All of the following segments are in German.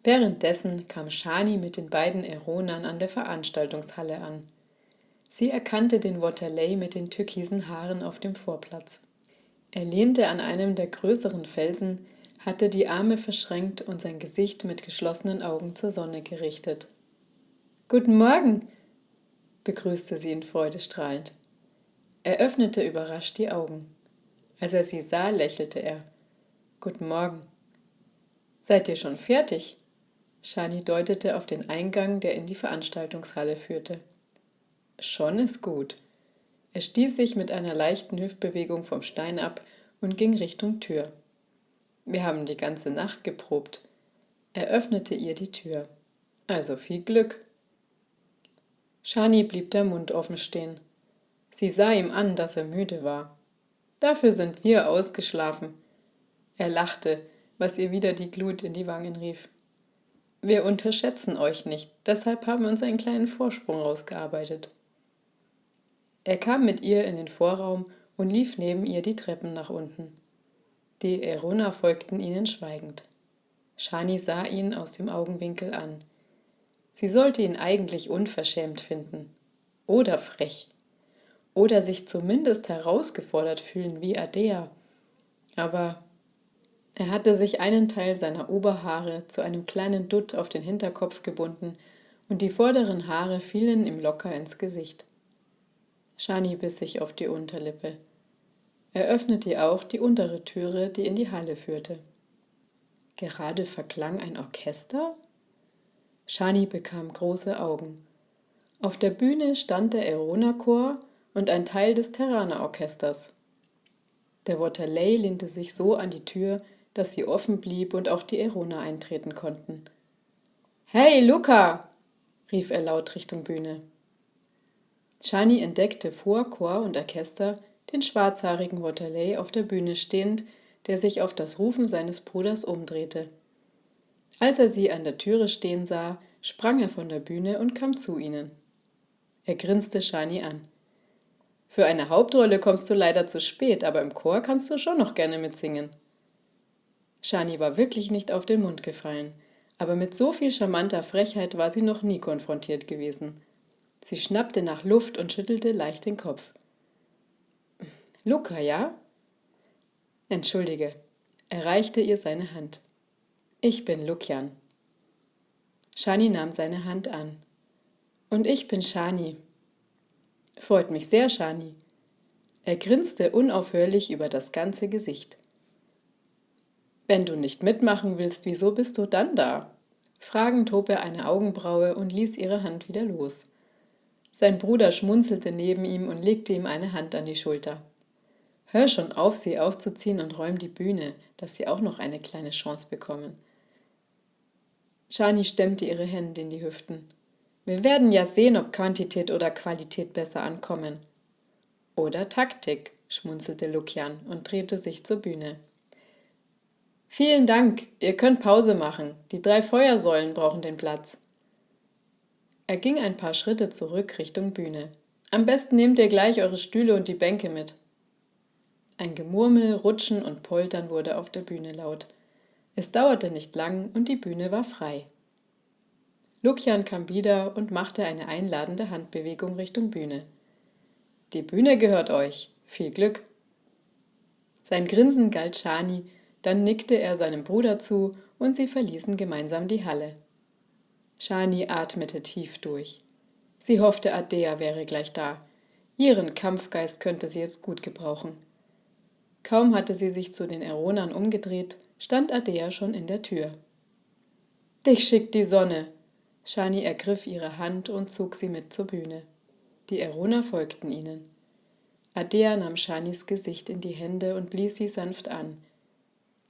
Währenddessen kam Shani mit den beiden Eronern an der Veranstaltungshalle an. Sie erkannte den Waterlei mit den türkisen Haaren auf dem Vorplatz. Er lehnte an einem der größeren Felsen, hatte die Arme verschränkt und sein Gesicht mit geschlossenen Augen zur Sonne gerichtet. »Guten Morgen«, begrüßte sie ihn freudestrahlend. Er öffnete überrascht die Augen. Als er sie sah, lächelte er. »Guten Morgen.« »Seid ihr schon fertig?« Shani deutete auf den Eingang, der in die Veranstaltungshalle führte. »Schon ist gut.« Er stieß sich mit einer leichten Hüftbewegung vom Stein ab und ging Richtung Tür. »Wir haben die ganze Nacht geprobt.« Er öffnete ihr die Tür. »Also viel Glück.« Shani blieb der Mund offen stehen. Sie sah ihm an, dass er müde war. »Dafür sind wir ausgeschlafen.« Er lachte, was ihr wieder die Glut in die Wangen rief. »Wir unterschätzen euch nicht, deshalb haben wir uns einen kleinen Vorsprung rausgearbeitet.« Er kam mit ihr in den Vorraum und lief neben ihr die Treppen nach unten. Die Erona folgten ihnen schweigend. Shani sah ihn aus dem Augenwinkel an. Sie sollte ihn eigentlich unverschämt finden. Oder frech. Oder sich zumindest herausgefordert fühlen wie Ardea. Aber er hatte sich einen Teil seiner Oberhaare zu einem kleinen Dutt auf den Hinterkopf gebunden und die vorderen Haare fielen ihm locker ins Gesicht. Shani biss sich auf die Unterlippe. Er öffnete auch die untere Türe, die in die Halle führte. Gerade verklang ein Orchester? Shani bekam große Augen. Auf der Bühne stand der Erona-Chor und ein Teil des Terraner-Orchesters. Der Waterlei lehnte sich so an die Tür, dass sie offen blieb und auch die Erona eintreten konnten. »Hey, Luca!« rief er laut Richtung Bühne. Shani entdeckte vor Chor und Orchester den schwarzhaarigen Waterlei auf der Bühne stehend, der sich auf das Rufen seines Bruders umdrehte. Als er sie an der Türe stehen sah, sprang er von der Bühne und kam zu ihnen. Er grinste Shani an. »Für eine Hauptrolle kommst du leider zu spät, aber im Chor kannst du schon noch gerne mitsingen.« Shani war wirklich nicht auf den Mund gefallen, aber mit so viel charmanter Frechheit war sie noch nie konfrontiert gewesen. Sie schnappte nach Luft und schüttelte leicht den Kopf. »Luca, ja?« »Entschuldige.« Er reichte ihr seine Hand. »Ich bin Lukian.« Shani nahm seine Hand an. »Und ich bin Shani.« »Freut mich sehr, Shani.« Er grinste unaufhörlich über das ganze Gesicht. »Wenn du nicht mitmachen willst, wieso bist du dann da?« Fragend hob er eine Augenbraue und ließ ihre Hand wieder los. Sein Bruder schmunzelte neben ihm und legte ihm eine Hand an die Schulter. »Hör schon auf, sie aufzuziehen und räum die Bühne, dass sie auch noch eine kleine Chance bekommen.« Shani stemmte ihre Hände in die Hüften. »Wir werden ja sehen, ob Quantität oder Qualität besser ankommen.« »Oder Taktik«, schmunzelte Lukian und drehte sich zur Bühne. »Vielen Dank, ihr könnt Pause machen. Die 3 Feuersäulen brauchen den Platz.« Er ging ein paar Schritte zurück Richtung Bühne. »Am besten nehmt ihr gleich eure Stühle und die Bänke mit.« Ein Gemurmel, Rutschen und Poltern wurde auf der Bühne laut. Es dauerte nicht lang und die Bühne war frei. Lukian kam wieder und machte eine einladende Handbewegung Richtung Bühne. »Die Bühne gehört euch. Viel Glück!« Sein Grinsen galt Shani, dann nickte er seinem Bruder zu und sie verließen gemeinsam die Halle. Shani atmete tief durch. Sie hoffte, Ardea wäre gleich da. Ihren Kampfgeist könnte sie jetzt gut gebrauchen. Kaum hatte sie sich zu den Eronern umgedreht, stand Ardea schon in der Tür. »Dich schickt die Sonne!« Shani ergriff ihre Hand und zog sie mit zur Bühne. Die Eroner folgten ihnen. Ardea nahm Shanis Gesicht in die Hände und blies sie sanft an.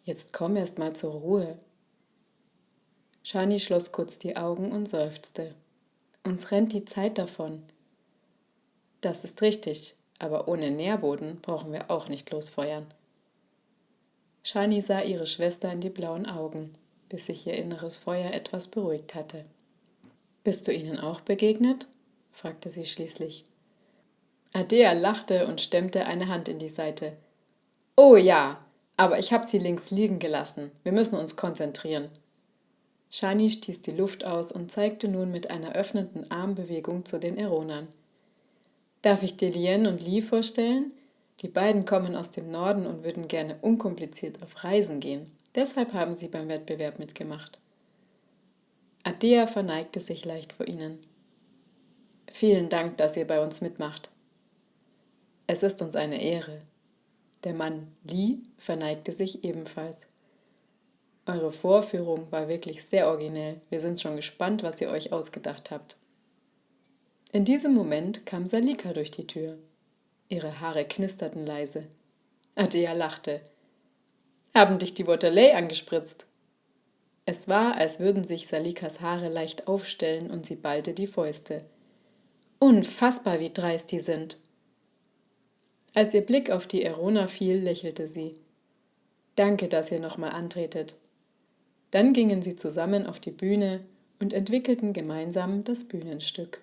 »Jetzt komm erst mal zur Ruhe.« Shani schloss kurz die Augen und seufzte. »Uns rennt die Zeit davon.« »Das ist richtig, aber ohne Nährboden brauchen wir auch nicht losfeuern.« Shani sah ihre Schwester in die blauen Augen, bis sich ihr inneres Feuer etwas beruhigt hatte. »Bist du ihnen auch begegnet?« fragte sie schließlich. Ardea lachte und stemmte eine Hand in die Seite. »Oh ja, aber ich habe sie links liegen gelassen. Wir müssen uns konzentrieren.« Shani stieß die Luft aus und zeigte nun mit einer öffnenden Armbewegung zu den Eronern. »Darf ich dir Lien und Lee vorstellen? Die beiden kommen aus dem Norden und würden gerne unkompliziert auf Reisen gehen. Deshalb haben sie beim Wettbewerb mitgemacht.« Adea verneigte sich leicht vor ihnen. »Vielen Dank, dass ihr bei uns mitmacht. Es ist uns eine Ehre.« Der Mann Lee verneigte sich ebenfalls. »Eure Vorführung war wirklich sehr originell. Wir sind schon gespannt, was ihr euch ausgedacht habt.« In diesem Moment kam Salika durch die Tür. Ihre Haare knisterten leise. Adea lachte. »Haben dich die Waterley angespritzt?« Es war, als würden sich Salikas Haare leicht aufstellen und sie ballte die Fäuste. »Unfassbar, wie dreist die sind!« Als ihr Blick auf die Erona fiel, lächelte sie. »Danke, dass ihr nochmal antretet.« Dann gingen sie zusammen auf die Bühne und entwickelten gemeinsam das Bühnenstück.